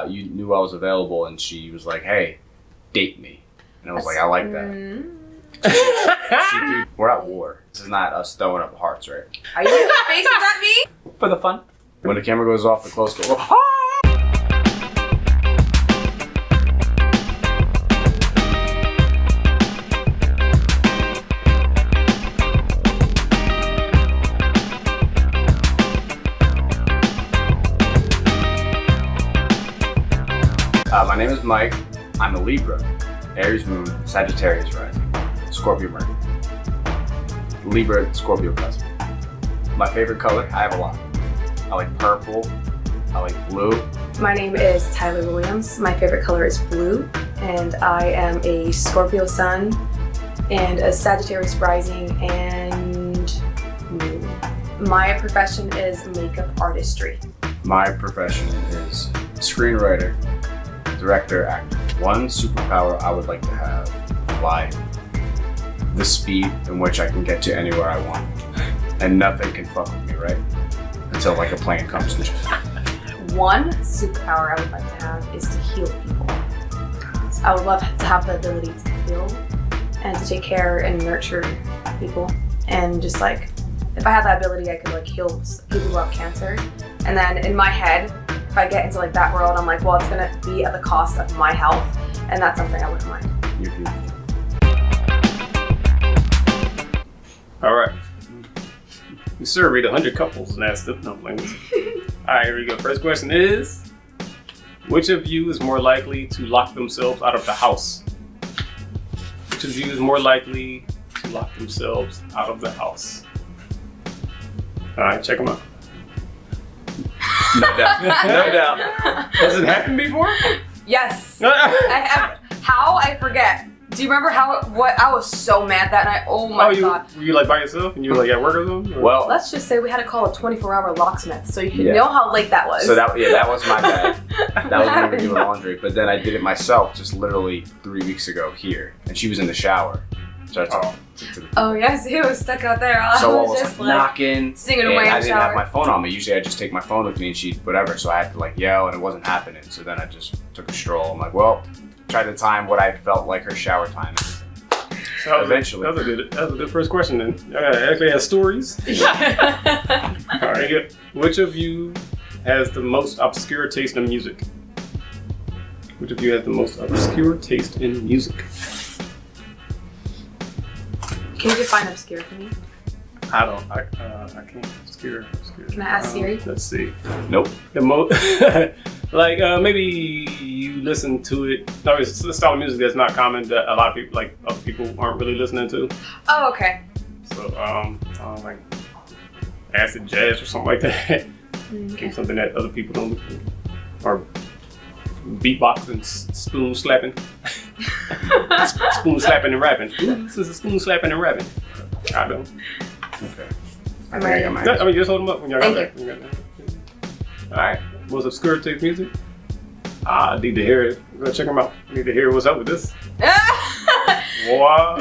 you knew I was available, and she was like, "Hey, date me," and I was like, "I like that." We're at war. This is not us throwing up hearts, right? Are you making faces at me? For the fun. When the camera goes off, the close door. My name is Mike. I'm a Libra, Aries moon, Sagittarius rising, Scorpio Mercury, Libra, Scorpio cusp. My favorite color, I have a lot. I like purple, I like blue. My name is Tyler Williams. My favorite color is blue, and I am a Scorpio sun and a Sagittarius rising and moon. My profession is makeup artistry. My profession is screenwriter, director, actor. One superpower I would like to have, fly. The speed in which I can get to anywhere I want. And nothing can fuck with me, right? Until like a plane comes and just... One superpower I would like to have is to heal people. I would love to have the ability to heal and to take care and nurture people. And just like, if I had that ability, I could like heal people who have cancer. And then in my head, if I get into like that world, I'm like, well, it's gonna be at the cost of my health, and that's something I wouldn't mind. You're beautiful. All right. We surveyed 100 couples and asked them. No, all right, here we go. First question is, which of you is more likely to lock themselves out of the house? Which of you is more likely to lock themselves out of the house? All right, check them out. No doubt. No doubt. Has it happened before? Yes. How? I forget. Do you remember what I was so mad that night? Oh my God. Were you like by yourself and you were like at work or something? Well, let's just say we had to call a 24-hour locksmith, so you can know how late that was. So that was my bad. That was when we were doing laundry. But then I did it myself just literally 3 weeks ago here, and she was in the shower. So I took oh yes, he was stuck out there. So I was just like knocking, singing away in the shower. I didn't have my phone on me. Usually I just take my phone with me and she whatever. So I had to like yell, and it wasn't happening. So then I just took a stroll. I'm like, well, try to time what I felt like her shower time is. So eventually, that was a good first question. Then I actually have stories. All right, good. Which of you has the most obscure taste in music? Which of you has the most obscure taste in music? Can you define obscure for me? I can't. Obscure. Can I ask Siri? Let's see. Nope. The most, like maybe you listen to it. No, it's a style of music that's not common that a lot of people, like other people, aren't really listening to. Oh, okay. So, like acid jazz or something like that. Okay. Something that other people don't listen to. Or beatboxing, spoon slapping. Spoon slapping and rapping. This is a spoon slapping and rapping. I don't. Okay. I'm ready. I mean, just hold them up when y'all got that. All right. Most obscure taste music. I need to hear it. Go check them out. I need to hear what's up with this. Wow.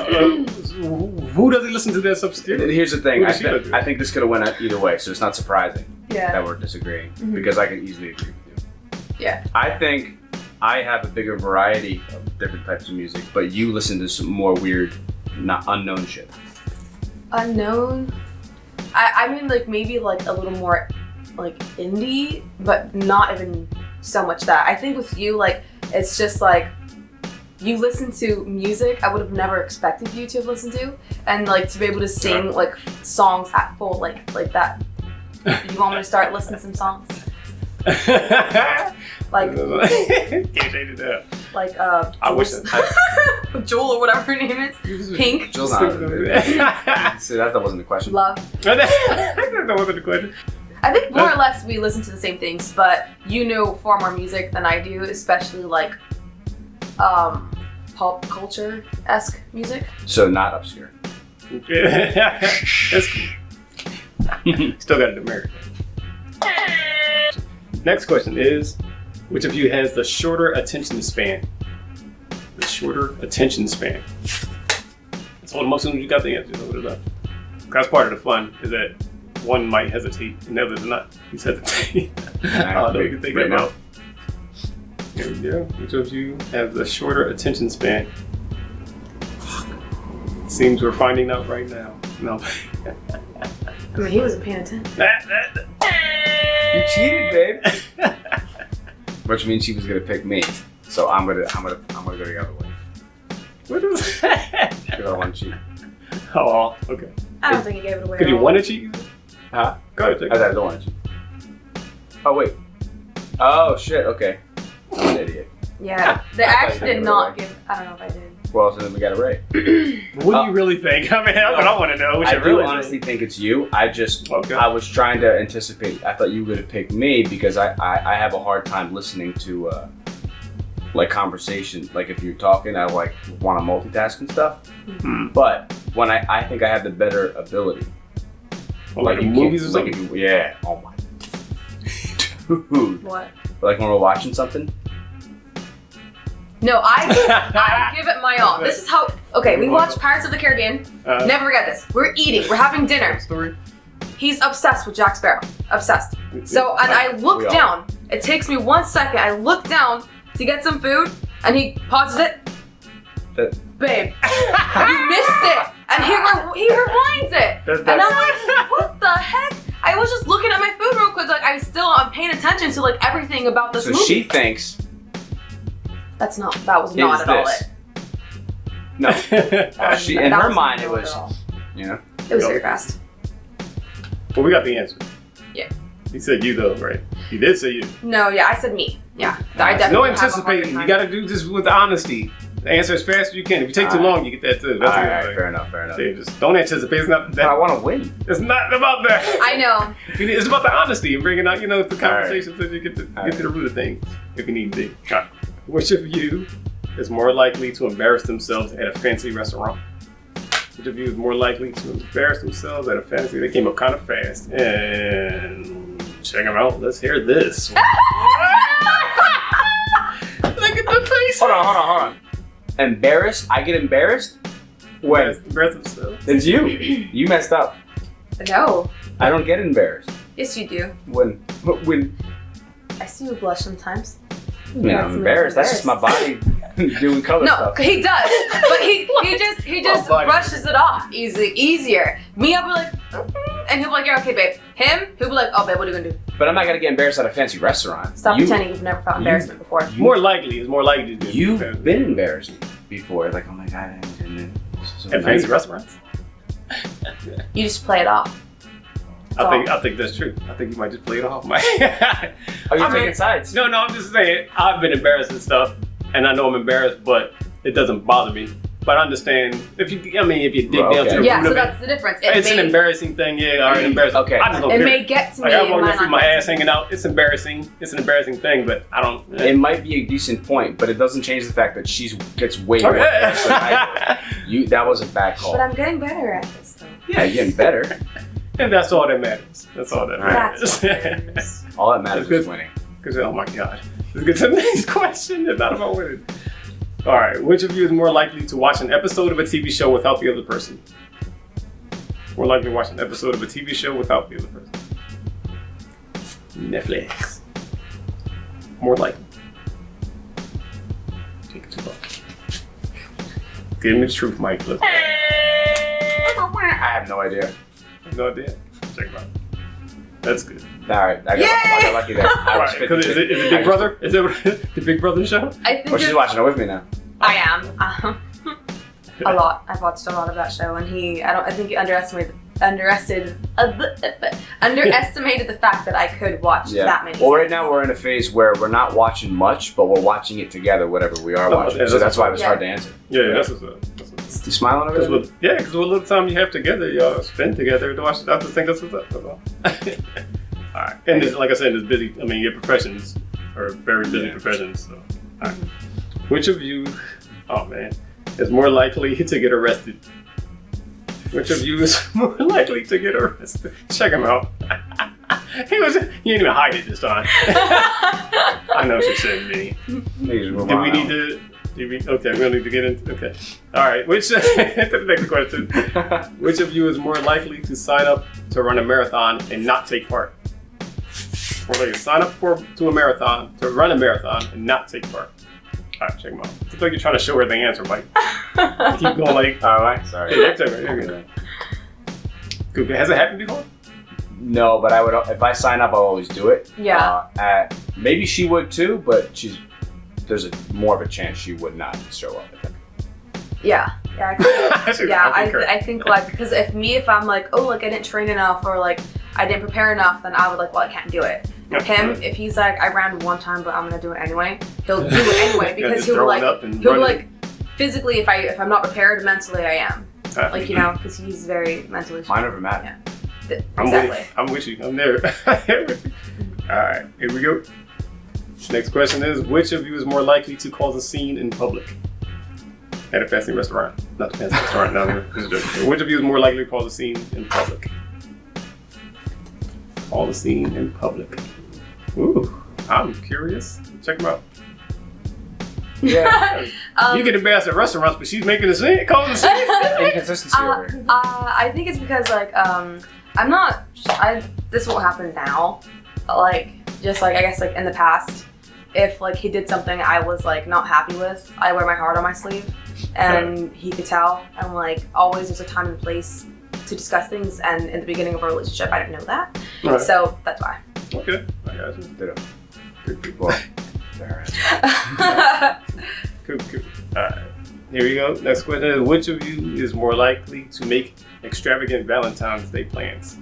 Who doesn't listen to this obscure? Here's the thing. I think this could have went either way, so it's not surprising that we're disagreeing because I can easily agree with you. Yeah. I think I have a bigger variety of different types of music, but you listen to some more weird, not unknown shit. Unknown? I mean like maybe like a little more like indie, but not even so much that. I think with you, like it's just like you listen to music I would have never expected you to have listened to, and like to be able to sing like songs at full like that. You want me to start listening to some songs? Like can't change it up. Like I wish Jewel or whatever her name is. Pink. Jewel's not. See, that wasn't the question. Love. That wasn't the question. I think more or less we listen to the same things, but you know far more music than I do, especially like pop culture-esque music. So not obscure. That's cool. Still got it American. Next question is, which of you has the shorter attention span? The shorter attention span. That's all the most soon as you got the answer. That's part of the fun is that one might hesitate and the other does not. He's hesitating. I don't know if you can think right now. Here we go. Which of you has a shorter attention span? Seems we're finding out right now. No. I mean, he wasn't paying attention. You cheated, babe. Which means she was gonna pick me. So I'm gonna go the other way. What is that? Because I want to cheat. Oh, okay. I don't think he gave it away. Could at you all. want to cheat? Huh? Go ahead, take I it. said I don't want to cheat. Oh wait. Oh shit. Okay. I'm an idiot. Yeah, they I thought actually you did gave it not away. give. I don't know if I did. Well, so then we got it right. What do you really think? I mean, that's what I want to know. What I you do really honestly think it's you. Okay. I was trying to anticipate. I thought you were gonna pick me because I have a hard time listening to like conversation. Like if you're talking, I like want to multitask and stuff. Hmm. But when I think I have the better ability. Well, like in you movies or can't- something? like if you, yeah. Oh my. Dude. What? Like when we're watching something. No, I give it my all. This is how. Okay, we watched Pirates of the Caribbean. Never forget this. We're eating. We're having dinner. Story? He's obsessed with Jack Sparrow. Obsessed. So, and I We look all- down. It takes me 1 second. I look down to get some food, and he pauses it. Babe, you missed it. And he rewinds it. And I'm like, what the heck? I was just looking at my food real quick. Like, I'm paying attention to like everything about this So movie. she thinks. That was not at all this. it. No. She in That her was mind not it at was. all. You know. It was very fast. Well, we got the answer. Yeah. He said you though, right? He did say you. No, yeah, I said me. Yeah, I definitely. No have a harder anticipating. You time. got to do this with honesty. Answer as fast as you can. If you take too Alright. long, you get that too. That's All the right, other fair enough. thing. Just don't anticipate. It's not But I that. want to win. It's not about that. I know. It's about the honesty and bringing out, the conversation so you get to Alright. the root of things if you need to be. Alright. Which of you is more likely to embarrass themselves at a fancy restaurant? Which of you is more likely to embarrass themselves at a fancy? They came up kind of fast. And check them out. Let's hear this. Look at the face. Hold on. Embarrassed? I get embarrassed? When? Embarrass themselves. It's you. You messed up. No. I don't get embarrassed. Yes, you do. When I see you blush sometimes. I mean, I'm embarrassed. That's just my body doing color No, stuff. he does, but he just body. brushes it off easier. Me, I'll be like, and he'll be like, yeah, okay, babe. Him, he'll be like, oh, babe, what are you gonna do? But I'm not gonna get embarrassed at a fancy restaurant. Stop pretending you've never felt embarrassment before. More likely. It's more likely to do. You've been embarrassed before. Like, oh my god, and then so at fancy restaurants. You just play it off. I think that's true. I think you might just play it off. Oh, you're taking sides. No, I'm just saying. I've been embarrassed and stuff, and I know I'm embarrassed, but it doesn't bother me. But I understand if you dig down to the Yeah, root so of that's the difference. it's an embarrassing thing. Yeah, all right, embarrassing. Okay. I just don't It care. may get to me. Like I it walked might in through not my get ass to me. hanging out. It's embarrassing. It's an embarrassing thing, but I don't. It might be a decent point, but it doesn't change the fact that she gets way more embarrassed than I do. That was a bad call. But I'm getting better at this, though. Yeah, you're getting better. And that's all that matters. That's all that That's matters. what matters. All that matters That's is good. winning. Because oh my god, let's get to the next question. It's not about winning. All right, which of you is more likely to watch an episode of a TV show without the other person? More likely to watch an episode of a TV show without the other person. Netflix. More likely. Take it too long. Give me the truth, Mike. Look. I have no idea. No idea. Check it out. That's good. All right, I got lucky there. I All was right, 'cause is it 50-50. Big Brother? Is it the Big Brother show? I think Well, she's it's- watching it with me now. I am. A lot. I've watched a lot of that show, and I think he underestimated the fact that I could watch that many. Well, right now we're in a phase where we're not watching much, but we're watching it together, whatever we are watching. yeah, So that's that's why it was hard to answer. Yeah, that's what's up. That's what's up. You smiling over there? Because what little time you have together, y'all spend together to watch. I just think that's what's up. That's all. All right, and this, like I said, it's busy. I mean, your professions are very busy professions. So, all right. Which of you, oh man, is more likely to get arrested? Which of you is more likely to get arrested? Check him out. He didn't even hide it this time. I know she said me. Do we need to? Okay, we don't need to get into. Okay, all right. Which to the next question? Which of you is more likely to sign up to run a marathon and not take part? Or they sign up to a marathon, to run a marathon, and not take part. All right, check them out. It's like you're trying to show her the answer, Mike. Keep going, like. All right, sorry. Yeah, you're good. Good. Has it happened before? No, but I would. If I sign up, I'll always do it. Yeah. Maybe she would too, but there's more of a chance she would not show up. Yeah. I think like because if I'm like, oh, like I didn't train enough or like I didn't prepare enough, then I would like, well, I can't do it. Him, if he's like, I ran one time, but I'm gonna do it anyway, he'll do it anyway because he'll be like physically, if I'm not prepared, mentally I am. Like, you know, because he's very mentally strong. Mine over Matt. Yeah. Exactly. I'm with you. I'm there. All right, here we go. Next question is, which of you is more likely to cause a scene in public? At a fancy restaurant. Not a fancy restaurant, no. Which of you is more likely to cause a scene in public? Cause a scene in public. Ooh, I'm curious. Check them out. Yeah. You get embarrassed at restaurants, but she's making a scene, causing a scene. Inconsistency over here. I think it's because like this won't happen now. Like just like I guess like in the past, if like he did something I was like not happy with, I wear my heart on my sleeve, and he could tell. And like always, there's a time and place to discuss things. And in the beginning of our relationship, I didn't know that, so that's why. Okay, I got you. Ditto. Good people. Cool. Alright, here we go. Next question is, which of you is more likely to make extravagant Valentine's Day plans?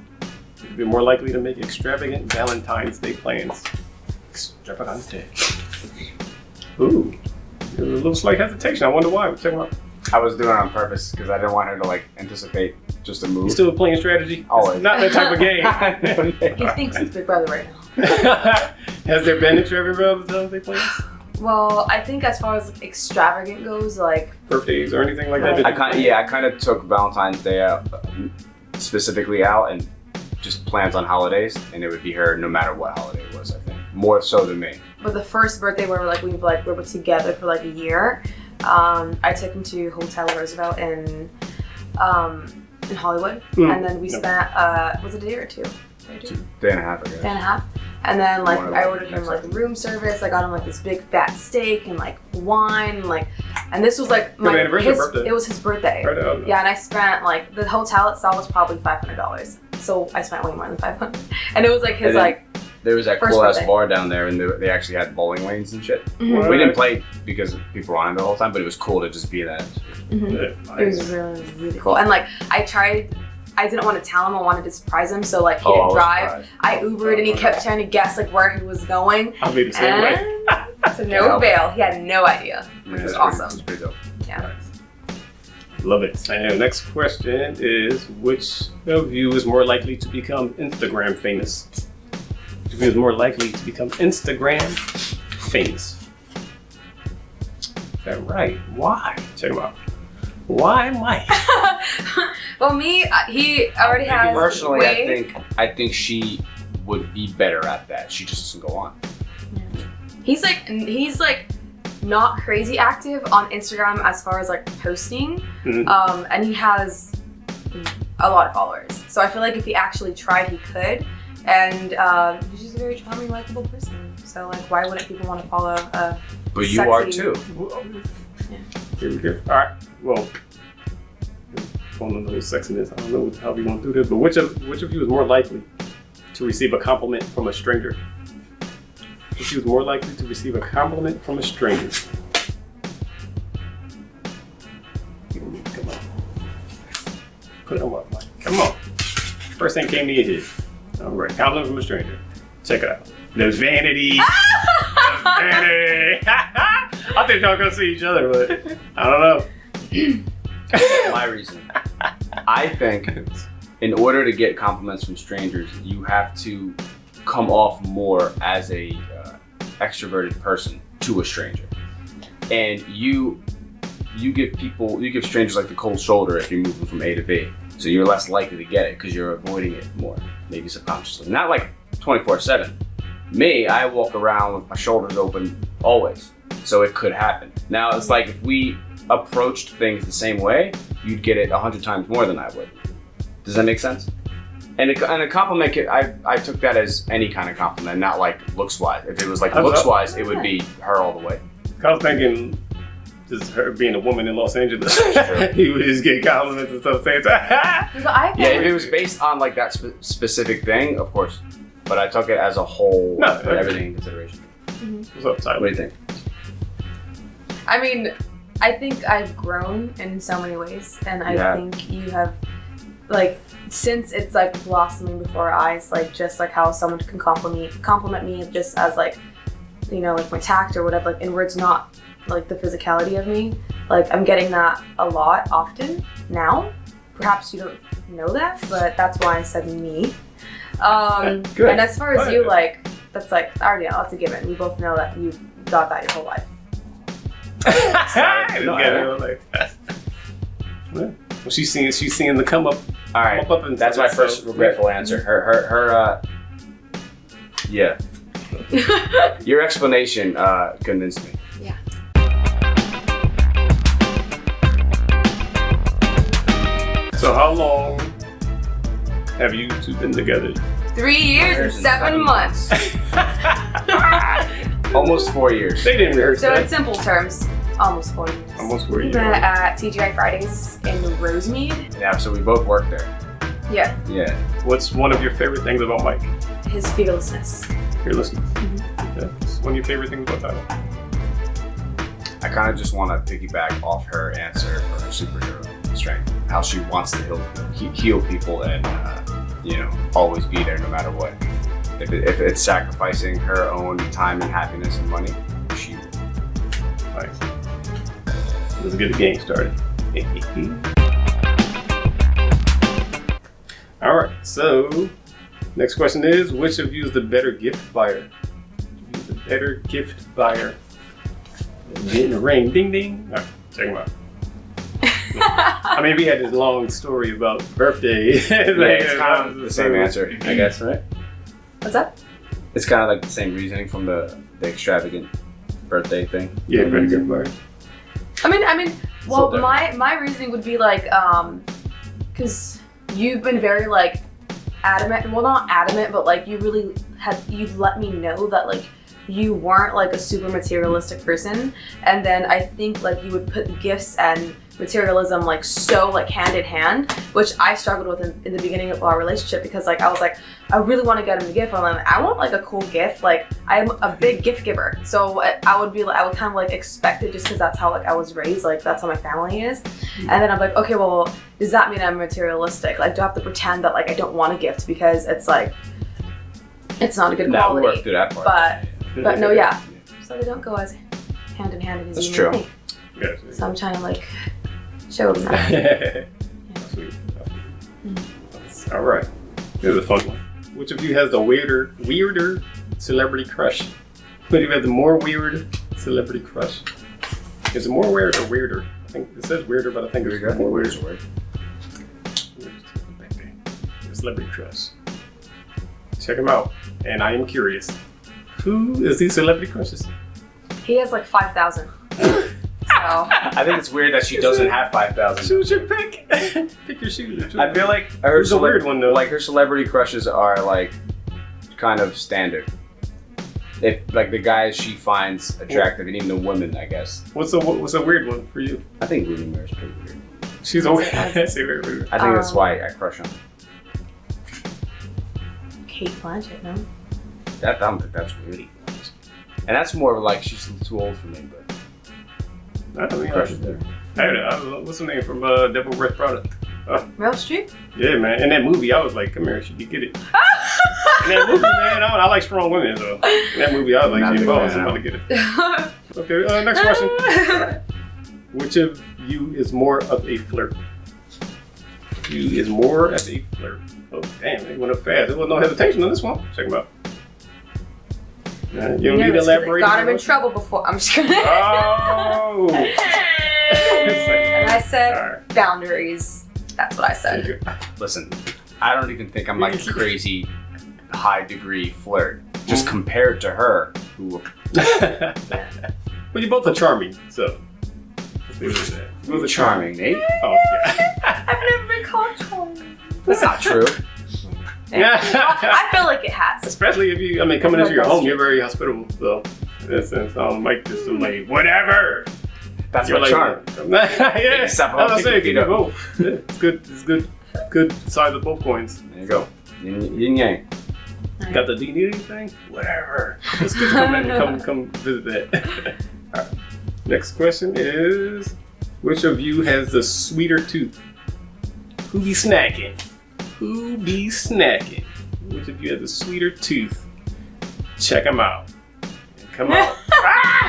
You're more likely to make extravagant Valentine's Day plans. Extravagante. Ooh, there's a little slight hesitation. I wonder why. Check them out. I was doing it on purpose because I didn't want her to like anticipate just a move. You still playing strategy? Always. It's not that type of game. He thinks he's Big Brother right now. Has there been extravagant Valentine's Day plans? Well, I think as far as like, extravagant goes, like birthdays or anything like that. I kind of took Valentine's Day out, specifically out, and just plans on holidays, and it would be her no matter what holiday it was. I think more so than me. But the first birthday where we were together for like a year, I took him to Hotel Roosevelt in Hollywood, and then we spent was it a day or two? Day and a half, I guess. Day and a half. And then like I ordered him like room service. I got him like this big fat steak and like wine and like, and this was like birthday. It was his birthday. Yeah, and I spent like the hotel itself was probably $500. So I spent way more than $500. And it was like his like. There was that cool ass bar down there, and they actually had bowling lanes and shit. Mm-hmm. We didn't play because people were on it the whole time, but it was cool to just be that. Mm-hmm. Yeah, nice. It was really, really cool. And like I didn't want to tell him. I wanted to surprise him. So like he didn't drive. I Ubered, and he kept trying to guess like where he was going. I'll be the same way. So no bail. He had no idea, which was awesome. It was pretty dope. Yeah. Nice. Love it. And next question is, which of you is more likely to become Instagram famous? Which of you is more likely to become Instagram famous? Is that right? Why? Check him out. Why Mike? Well, me, he already has. Personally, I think she would be better at that. She just doesn't go on. Yeah. He's like not crazy active on Instagram as far as like posting, and he has a lot of followers. So I feel like if he actually tried, he could. And he's just a very charming, likable person. So like, why wouldn't people want to follow? But you are too. Yeah. Here we go. All right. Well, on a little sexiness. I don't know how we want to do this, but which of you is more likely to receive a compliment from a stranger? Which of you is more likely to receive a compliment from a stranger? Come on. Put them up, Mike. Come on. First thing came to your head. All right. Compliment from a stranger. Check it out. The vanity. The vanity. I think y'all gonna see each other, but I don't know. My reason. I think in order to get compliments from strangers, you have to come off more as a extroverted person to a stranger, and you give strangers like the cold shoulder if you're moving from A to B, so you're less likely to get it because you're avoiding it more, maybe subconsciously. Not like 24/7. Me, I walk around with my shoulders open always, so it could happen. Now it's like if we approached things the same way, you'd get it 100 times more than I would. Does that make sense? And a compliment, I took that as any kind of compliment, not like looks-wise. If it was like I was looks-wise, it would be her all the way. I was thinking, just her being a woman in Los Angeles, he would just get compliments and stuff saying, Yeah, if it was based on like that specific thing, of course. But I took it as a whole, put everything in consideration. What's up, Tyler? What do you think? I mean, I think I've grown in so many ways, and I think you have, like, since it's like blossoming before our eyes, like just like how someone can compliment me just as like, you know, like my tact or whatever, like in words, not like the physicality of me. Like I'm getting that a lot often now. Perhaps you don't know that, but that's why I said me. Good. And as far as you, like, that's like already that's a given. We both know that you've got that your whole life. Well, she's seeing the come up. All right, come up and that's my first regretful answer. Her yeah. Your explanation convinced me. Yeah. So how long have you two been together? 3 years and 7 months. Almost 4 years. They didn't rehearse So that. in simple terms, almost 4 years. Almost 4 We years. met at TGI Fridays in Rosemead. Yeah, so we both worked there. Yeah. Yeah. What's one of your favorite things about Mike? His fearlessness. You're listening. Okay. What's one of your favorite things about Tyler? I kind of just want to piggyback off her answer for her superhero strength. How she wants to heal people and, you know, always be there no matter what. If it's sacrificing her own time and happiness and money, she will. Nice. Let's get the game started. All right. So, next question is, which of you is the better gift buyer? Who's the better gift buyer? Getting a ring, ding ding. All right, check him out. I mean, we had this long story about birthday. Yeah, it's kind of the same answer, I guess, right? What's that? It's kind of like the same reasoning from the extravagant birthday thing. Yeah, better gift buyer. I mean, well, So my reasoning would be like, because you've been very like adamant. Well, not adamant, but like you've let me know that like you weren't like a super materialistic person, and then I think like you would put gifts and materialism like so like hand in hand, which I struggled with in the beginning of our relationship, because like I was like, I really want to get him a gift, and I want like a cool gift. Like I'm a big gift giver, so I would kind of like expect it just because that's how like I was raised, like that's how my family is. And then I'm like, okay, well, does that mean I'm materialistic? Like, do I have to pretend that like I don't want a gift because it's like it's not a good That quality? worked through that part. But no, yeah. So they don't go as hand in hand as That's you true. think. Yes. So I'm trying to like show them that. Sweet. All right. Here's a fun one. Which of you has the weirder celebrity crush? Which of you has the more weird celebrity crush? Is it more weird or weirder? I think it says weirder, but I think it's more weird. The celebrity crush. Check him out. And I am curious. Who is these celebrity crushes? He has like 5,000. So I think it's weird that she doesn't have 5,000. Choose your pick. Pick your shoes. I feel like her Who's a weird one though? Like her celebrity crushes are like kind of standard. If like the guys she finds attractive, and even the women, I guess. What's a weird one for you? I think Rooney Mara's pretty weird. She's a weird. I think that's why I crush on her. Kate Blanchett, no? I don't think that's weird. And that's more of like she's too old for me, but I mean, crush is there. what's the name from Devil Wears Prada? Meryl Streep? Yeah, man. In that movie, I was like, come here, she could get it. In that movie, man, I like strong women, so in that movie, I was like, she boss, I'm about to get it. Okay, next question. Which of you is more of a flirt? You is more of a flirt. Oh, damn, they went up fast. There was no hesitation on this one. Check them out. You don't need to elaborate. Got him in trouble before. I'm just kidding. Oh! And I said Alright. boundaries. That's what I said. Listen, I don't even think I'm like a crazy high degree flirt. Just compared to her, who Well, you both are charming, so. Let's leave it at that. You both are charming, Nate. Oh, yeah. I've never been called charming. That's not true. I feel like it has. Especially if you, coming into your home, you're very hospitable. So, in that sense, like just like whatever. That's You're my charm. Yeah, Stop I was holding saying, your give feet me up. both. Yeah, it's good. It's good. Good sides of both coins. There you go. Yin yang. Got the D need anything? Whatever. It's good to come in. Come visit that. All right. Next question is, which of you has the sweeter tooth? Who be snacking? Who be snacking? Which of you has the sweeter tooth? Check them out. Come on.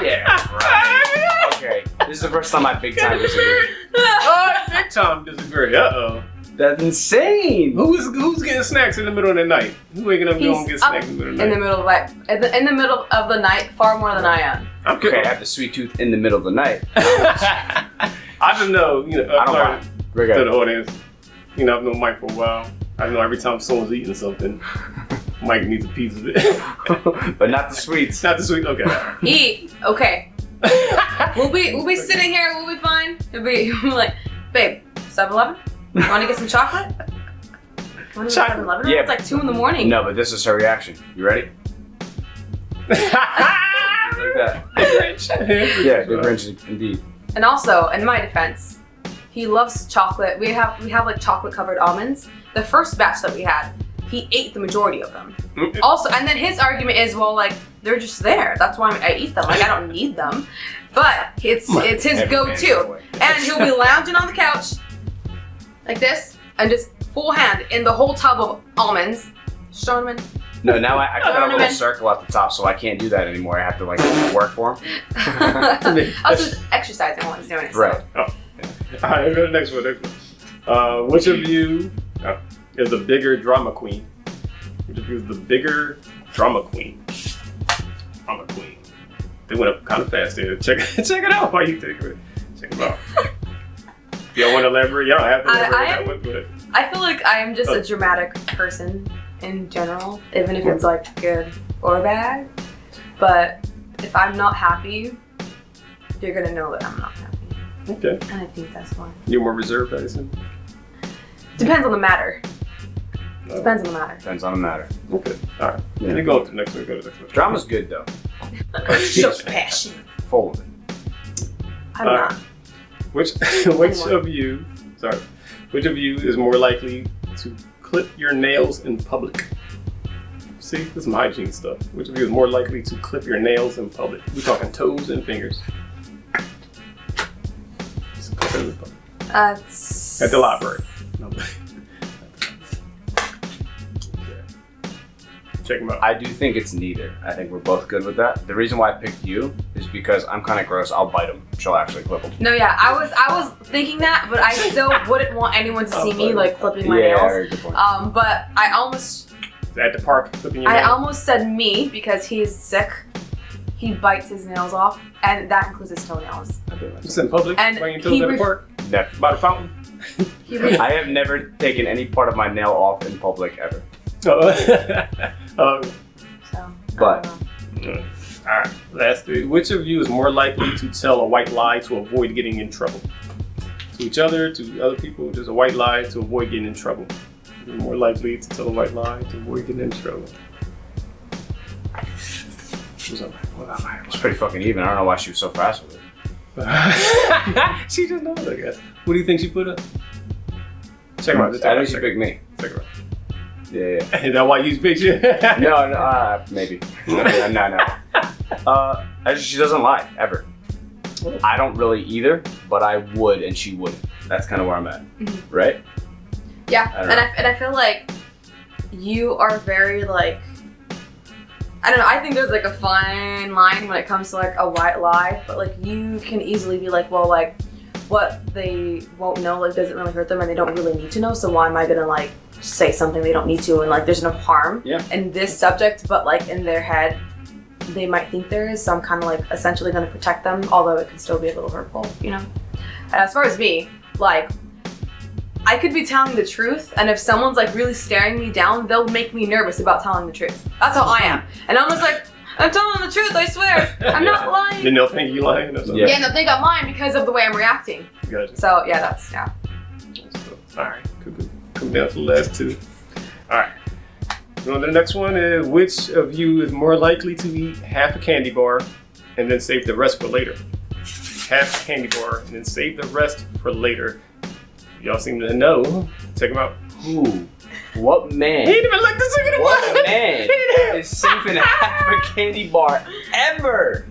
Yeah, right. Okay, this is the first time I big time disagree. Oh, big time disagree. Uh-oh. That's insane. Who's getting snacks in the middle of the night? Who waking up going to get snacks in the middle of the night? In the middle of in the middle of the night, far more than I am. I'm Okay, I have the sweet tooth in the middle of the night. I just know, I don't mind. We're to good. the audience. I've known Mike for a while. I know every time someone's eating something, Mike needs a piece of it. But not the sweets. Not the sweet. Okay. Eat. Okay. We'll be sitting here. We'll be fine. We'll be like, babe, 7-Eleven? You want to get some chocolate? Want to go to 7-Eleven? Yeah. It's like 2 a.m. No, but this is her reaction. You ready? Like that. Yeah, big wrench indeed. And also, in my defense, he loves chocolate. We have like chocolate covered almonds. The first batch that we had, he ate the majority of them. Also, and then his argument is, well, like they're just there. That's why I eat them. Like I don't need them. But it's his go-to. And he'll be lounging on the couch like this and just full hand in the whole tub of almonds. Just throw them in. No, now I got a little circle at the top, so I can't do that anymore. I have to like work for him. I was just exercising while he's doing it. So. Right. Oh. All right, let's go to the next one. Which of you is the bigger drama queen? Which of you is the bigger drama queen? Drama queen. They went up kind of fast there. Check it out while you take it. Check it out. Y'all want to elaborate? Y'all don't have to elaborate that one, but I feel like I am just a dramatic person in general, even if it's like good or bad. But if I'm not happy, you're gonna know that I'm not happy. Okay. And I think that's why. You're more reserved, I assume? Depends on the matter. No. Depends on the matter. Depends on the matter. Okay. All right. Yeah. Then go to the next one. Go to the next one. Drama's good though. Shows passion. Full of it. I'm not. Which of you is more likely to clip your nails in public? See, this is some hygiene stuff. Which of you is more likely to clip your nails in public? We're talking toes and fingers. Just clip it in public. At the library. No. Okay. Check them out. I do think it's neither. I think we're both good with that. The reason why I picked you is because I'm kind of gross. I'll bite them. She'll actually clip them. No, yeah, I was thinking that, but I still wouldn't want anyone to see me like clipping my Yeah, nails. very good point. But I almost At the park, clipping your nails. I almost said me because he's sick. He bites his nails off, and that includes his toenails. Just in public? And Biting your toes at the park? Never. By the fountain? I have never taken any part of my nail off in public ever. Oh. So, But- Alright, last three. Which of you is more likely to tell a white lie to avoid getting in trouble? To each other, to other people, just a white lie to avoid getting in trouble. You're more likely to tell a white lie to avoid getting in trouble. What's up? It's pretty fucking even. I don't know why she was so fast with it. She just knows, I guess. What do you think she put up? Check her out. I think she picked me. Check her out. Yeah. Is that why you picked you? No, maybe. No. She doesn't lie, ever. I don't really either, but I would and she wouldn't. That's kind of where I'm at, right? Yeah, I don't know. and I feel like you are very like, I don't know, I think there's like a fine line when it comes to like a white lie, but like you can easily be like, well, like what they won't know like doesn't really hurt them and they don't really need to know, so why am I gonna like say something they don't need to and like there's no harm in this subject, but like in their head they might think there is, so I'm kind of like essentially gonna protect them, although it can still be a little hurtful, you know? And as far as me, like I could be telling the truth, and if someone's like really staring me down, they'll make me nervous about telling the truth. That's how I am. And I'm just like, I'm telling the truth, I swear. I'm not lying. Then they'll think you lying or something. Yeah, and they'll think I'm lying because of the way I'm reacting. Gotcha. So yeah. Alright, cool. Come down to the last two. Alright. Going to the next one is, which of you is more likely to eat half a candy bar and then save the rest for later? Half a candy bar and then save the rest for later. Y'all seem to know. Check them out. Ooh. What man? He didn't even look this even What man is saving half a candy bar ever?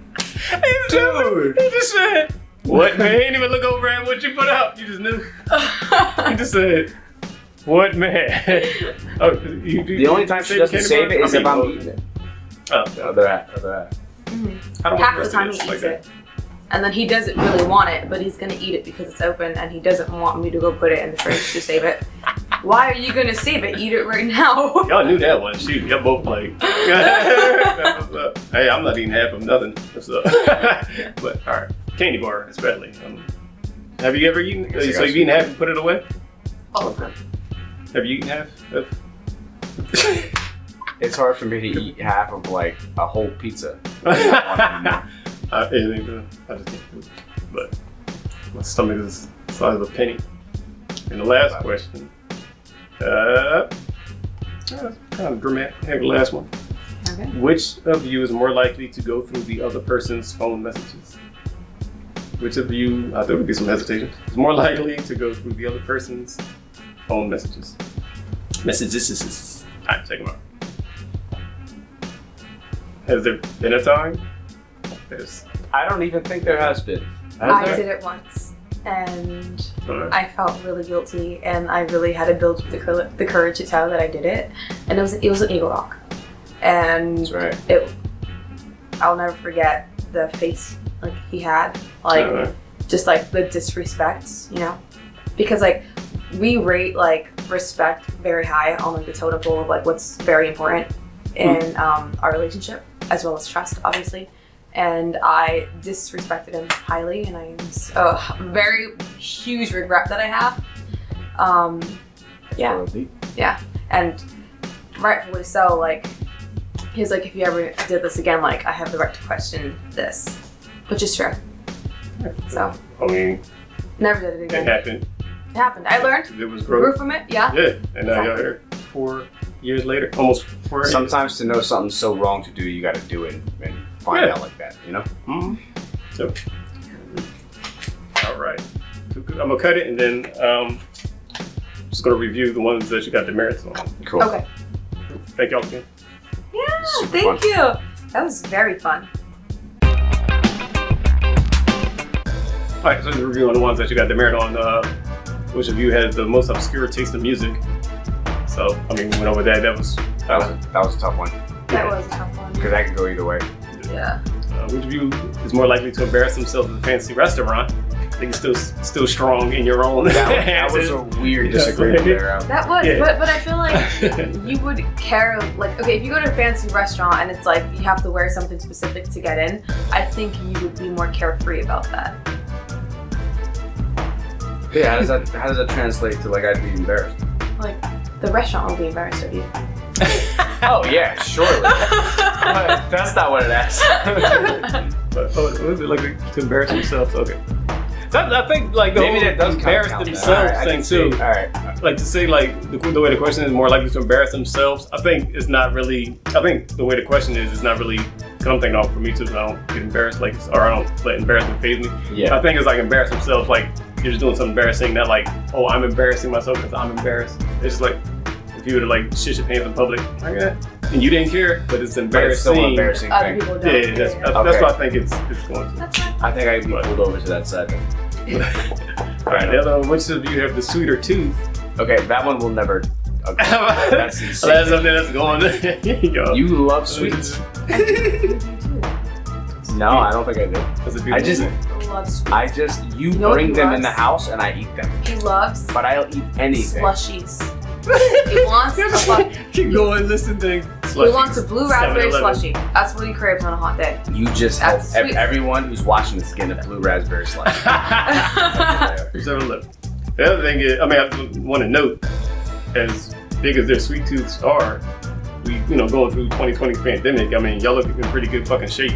Dude. He just said, what man? He didn't even look over at what you put up. You just knew. He just said, what man? Oh, The only time she doesn't save it is if I'm eating it. Oh, The other half. I don't Half want the time he like eats that. it. And then he doesn't really want it, but he's gonna eat it because it's open and he doesn't want me to go put it in the fridge to save it. Why are you gonna save it? Eat it right now. Y'all knew that one. Shoot, y'all both like. What's up? Hey, I'm not eating half of nothing. What's up? But all right, candy bar especially. Have you ever eaten? So you've eaten half and put it away? All the time. Have you eaten half? It's hard for me to eat half of like a whole pizza. I just can't do it. But my stomach is the size of a penny. And the last question. Kind of dramatic. Hey, the last one. Okay. Which of you is more likely to go through the other person's phone messages? Which of you, there would be some hesitation, is more likely to go through the other person's phone messages? Messages. Alright, check them out. Has there been a time? I don't even think there has been. I did it once and I felt really guilty and I really had to build the courage to tell that I did it. And it was an Eagle Rock. And That's right. I'll never forget the face like he had. Like just like the disrespect, you know? Because like we rate like respect very high on like the totem pole of like what's very important in our relationship, as well as trust, obviously. And I disrespected him highly, and it's a very huge regret that I have. Yeah, and rightfully so. Like, he's like, if you ever did this again, like, I have the right to question this, which is true. So, I mean, never did it again. it happened. It happened. I learned. It was Grew growth. from it. Yeah. Yeah, and now y'all here 4 years later, almost 4 years. Sometimes to know something's so wrong to do, you got to do it and find out like that, you know? Mm-hmm. So, all right. I'm gonna cut it and then just gonna review the ones that you got demerits on. Cool. Okay. Thank y'all again. Yeah. Super Thank fun. you. That was very fun. All right, so just reviewing the ones that you got demerit on. Which of you had the most obscure taste in music? So, I mean, we went over that. That was That was a tough one. That was a tough one. Because that could go either way. Yeah. Which of you is more likely to embarrass themselves at a fancy restaurant? I think it's still strong in your own. That was a weird disagreement there. That was, Yeah. but I feel like you would care, like, okay, if you go to a fancy restaurant and it's like you have to wear something specific to get in, I think you would be more carefree about that. Yeah, how does that translate to like I'd be embarrassed? Like, the restaurant will be embarrassed of you. Oh yeah, surely. But that's not what it asks. But what is it like to embarrass themselves? Okay. So I think like the Maybe whole that does embarrass count that. themselves Alright, I thing can see. too. Alright. Like to say like the way the question is more likely to embarrass themselves. I think it's not really. I think the way the question is not really. Cause I'm thinking for me too. So I don't get embarrassed like, or I don't let embarrassment faze me. Yeah. I think it's like embarrass themselves. Like you're just doing something embarrassing. Not like, oh, I'm embarrassing myself because I'm embarrassed. It's just like if you were to like shit your pants in public, like that, and you didn't care, but it's But embarrassing. it's still an embarrassing Other thing. people don't. Yeah, that's Okay. what I think it's going to. That's fine. I think I'd be pulled over to that side. All right, the other one, which of you have the sweeter tooth? Okay, that one will never. Okay. That's insane. That's something that's going. Here you go. You love sweets? No, I don't think I do. That's a beautiful I just- thing. He loves sweets. You know what bring he them in loves? the house and I eat them. He loves But I'll eat anything. slushies. He wants a Keep going, listen, thing. He wants a blue raspberry 7-Eleven. slushie. That's what he craves on a hot day. You just help That's sweet. everyone who's watching this get a blue raspberry slice. 7-Eleven. The other thing is, I mean, I want to note, as big as their sweet tooths are, we, going through 2020 pandemic. I mean, y'all look in pretty good fucking shape.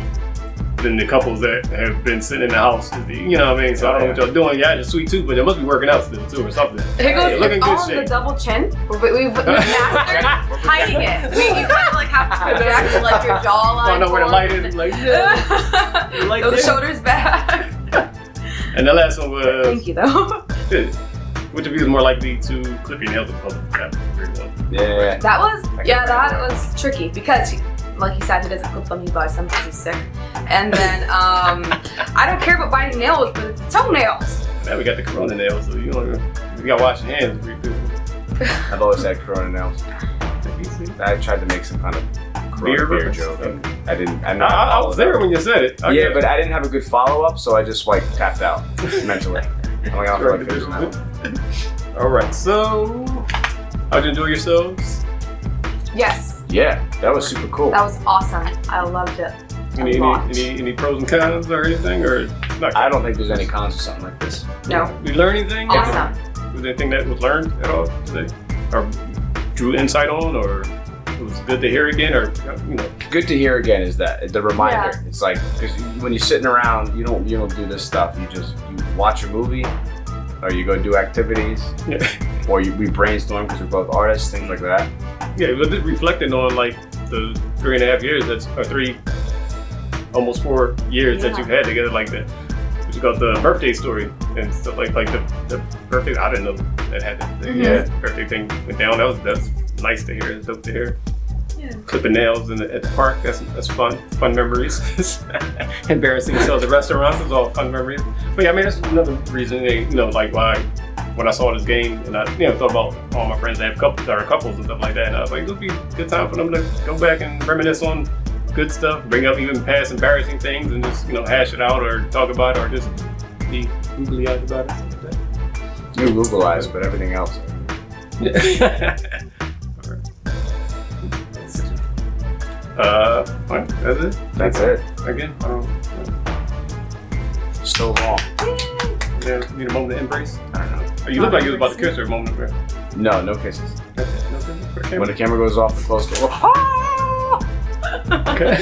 than the couples that have been sitting in the house. You know what I mean? So I don't know what y'all doing. Y'all just sweet too, but they must be working out still too or something. It goes Looking it's good all in the shape. double chin. We've mastered hiding it. You kind of like have to project like your jawline. I know where to light it. forward. Like, like the this. shoulders back. And the last one was, Thank you though. which of you is more likely to clip your nails in public? That's a weird one. Yeah. That was tricky because like he said, he doesn't clip them, he buys them because he's sick. And then I don't care about biting nails, but it's toenails. Now we got the corona nails, so you gotta wash your hands. I've always had corona nails. I tried to make some kind of corona beer joke. And I didn't. I was there when you said it. Yeah, but I didn't have a good follow up, so I just like tapped out mentally. I'm like, I don't feel like finishing that one. All right, so how'd you enjoy yourselves? Yes, Yeah, that was super cool. that was awesome. I loved it. Any pros and cons or anything, or not? I don't think there's any cons to something like this. No, We learn anything? awesome. Was there anything that was learned at all today, or drew insight on, or it was good to hear again, or you know? Good to hear again is that the reminder. Yeah. It's like because when you're sitting around, you don't do this stuff. You watch a movie, or you go do activities, Yeah. or we brainstorm because we're both artists, things like that. Yeah, but just reflecting on like the 3.5 years almost 4 years that Yeah. you've had together, like that. What you got the birthday story and stuff like the birthday. I didn't know that happened. Mhm. Yeah, birthday thing went down. That's nice to hear. It's dope to hear. Yeah. Clipping nails at the park. That's fun memories. Embarrassing yourself at restaurants. It's all fun memories. But yeah, I mean that's another reason. Like why when I saw this game and I thought about all my friends that have couples and stuff like that, and I was like, it'll be a good time for them to go back and reminisce on good stuff, bring up even past embarrassing things, and just hash it out or talk about it, or just be googly eyed about it, something like that. You Google eyes, but everything else. Alright, that's it. That's it. Again, So long. need a moment to embrace. I don't know. You look like you was about to kiss her a moment ago. No, no kisses. Okay, no kisses for camera. When the camera goes off, the close door. Okay.